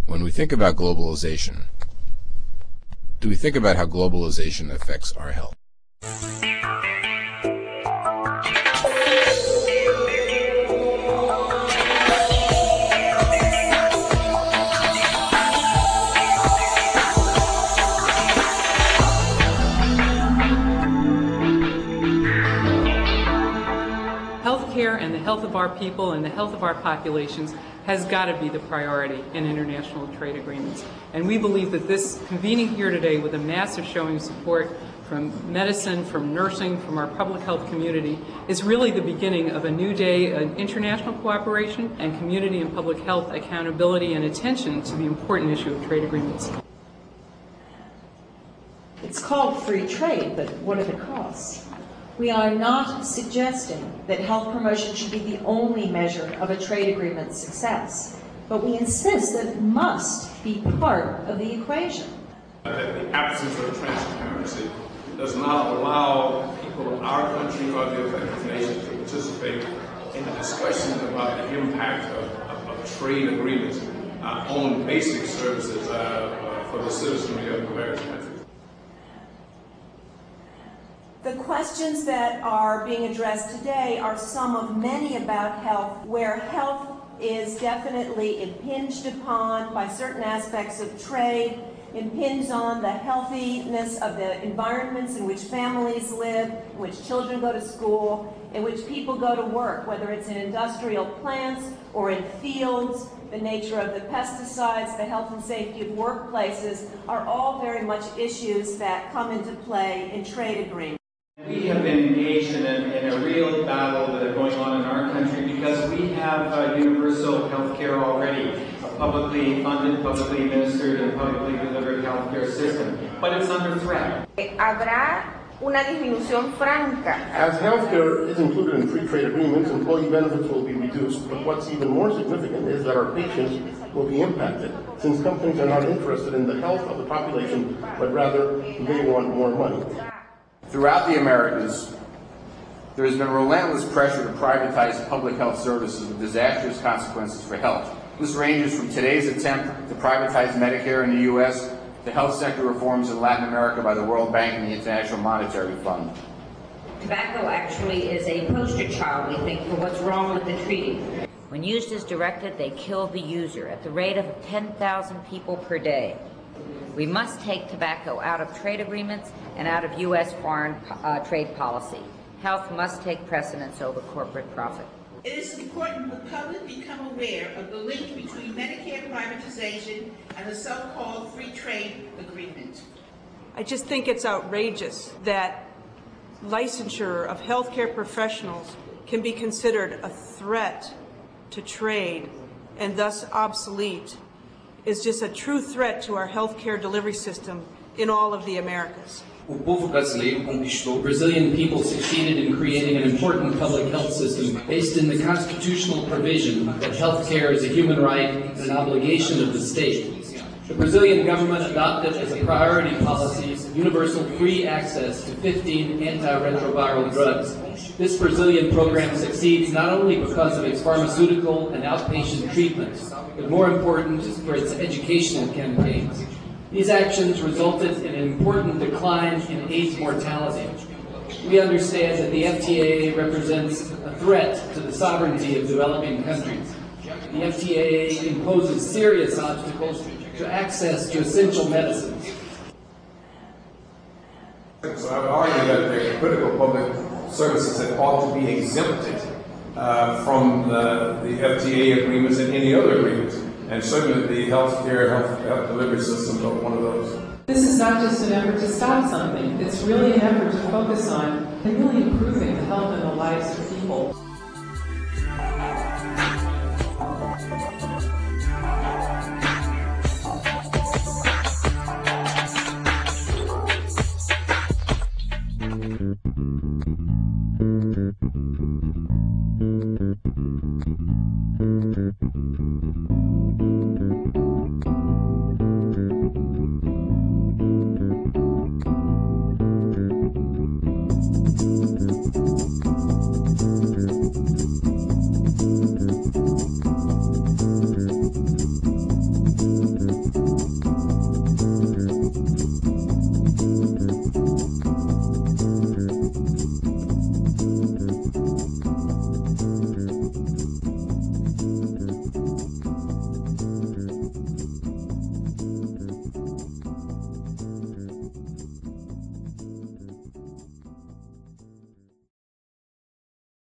When we think about globalization, do we think about how globalization affects our health? Healthcare and the health of our people and the health of our populations has got to be the priority in international trade agreements. And we believe that this convening here today with a massive showing of support from medicine, from nursing, from our public health community is really the beginning of a new day of international cooperation and community and public health accountability and attention to the important issue of trade agreements. It's called free trade, but what are the costs? We are not suggesting that health promotion should be the only measure of a trade agreement's success, but we insist that it must be part of the equation. The absence of transparency does not allow people in our country or the affected nations to participate in the discussions about the impact of trade agreements on basic services for the citizenry of American countries. The questions that are being addressed today are some of many about health, where health is definitely impinged upon by certain aspects of trade, impinges on the healthiness of the environments in which families live, in which children go to school, in which people go to work, whether it's in industrial plants or in fields. The nature of the pesticides, the health and safety of workplaces are all very much issues that come into play in trade agreements. We have been engaged in a real battle that is going on in our country because we have universal health care already, a publicly funded, publicly administered, and publicly delivered health care system. But it's under threat. Habrá una disminución franca. As health care is included in free trade agreements, employee benefits will be reduced. But what's even more significant is that our patients will be impacted, since companies are not interested in the health of the population, but rather they want more money. Throughout the Americas, there has been relentless pressure to privatize public health services with disastrous consequences for health. This ranges from today's attempt to privatize Medicare in the U.S. to health sector reforms in Latin America by the World Bank and the International Monetary Fund. Tobacco actually is a poster child, we think, for what's wrong with the treaty. When used as directed, they kill the user at the rate of 10,000 people per day. We must take tobacco out of trade agreements and out of U.S. foreign trade policy. Health must take precedence over corporate profit. It is important the public become aware of the link between Medicare privatization and the so-called free trade agreement. I just think it's outrageous that licensure of healthcare professionals can be considered a threat to trade and thus obsolete. Is just a true threat to our healthcare delivery system in all of the Americas. O povo brasileiro conquistou. Brazilian people succeeded in creating an important public health system based in the constitutional provision that health care is a human right and an obligation of the state. The Brazilian government adopted as a priority policy universal free access to 15 antiretroviral drugs. This Brazilian program succeeds not only because of its pharmaceutical and outpatient treatments, but more important for its educational campaigns. These actions resulted in an important decline in AIDS mortality. We understand that the FTAA represents a threat to the sovereignty of developing countries. The FTAA imposes serious obstacles to access to essential medicines. So I would argue that there are critical public services that ought to be exempted from the FTAA agreements and any other agreements. And certainly the health delivery systems are one of those. This is not just an effort to stop something. It's really an effort to focus on and really improving the health and the lives of people. you.